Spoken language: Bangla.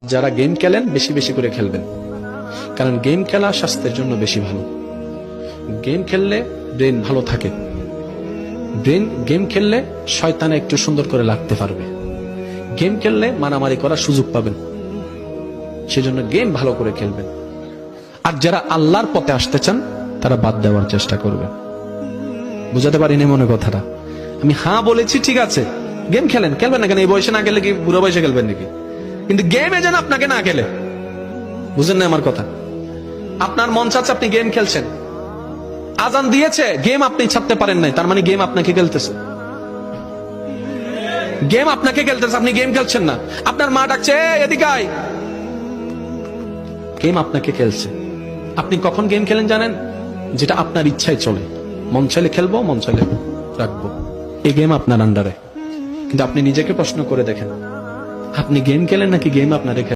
যারা গেম খেলেন বেশি বেশি করে খেলবেন, কারণ গেম খেলা স্বাস্থ্যের জন্য বেশি ভালো। গেম খেললে ব্রেন ভালো থাকে। গেম খেললে শয়তানে একটু সুন্দর করে লাগতে পারবে। গেম খেললে মারামারি করার সুযোগ পাবেন, সেজন্য গেম ভালো করে খেলবেন। আর যারা আল্লাহর পথে আসতে চান তারা বাদ দেওয়ার চেষ্টা করবে। বুঝাতে পারিনি মনে কথাটা? আমি হ্যাঁ বলেছি, ঠিক আছে, গেম খেলবেন না কেন? এই বয়সে না খেলে কি বুড়ো বয়সে খেলবেন নাকি? কিন্তু গেমে যেন আপনাকে না খেলে। বুঝেন না আমার কথা? আপনার মন চাচ্ছে, আপনি গেম খেলছেন, আজান দিয়েছে, গেম আপনি ছাড়তে পারেন নাই, তার মানে গেম আপনাকে খেলতেছে। গেম আপনাকে খেলতেছে, আপনি গেম খেলছেন না। আপনার মা ডাকছে, এদিকে আয়, গেম আপনাকে খেলছে। আপনি কখন গেম খেলেন জানেন? যেটা আপনার ইচ্ছায় চলে, মন চাইলে খেলবো, মন চাইলে রাখবো, এই গেম আপনার আন্ডারে। কিন্তু আপনি নিজেকে প্রশ্ন করে দেখেন, আপনি গেম খেলেন নাকি গেম আপনারে খেলে?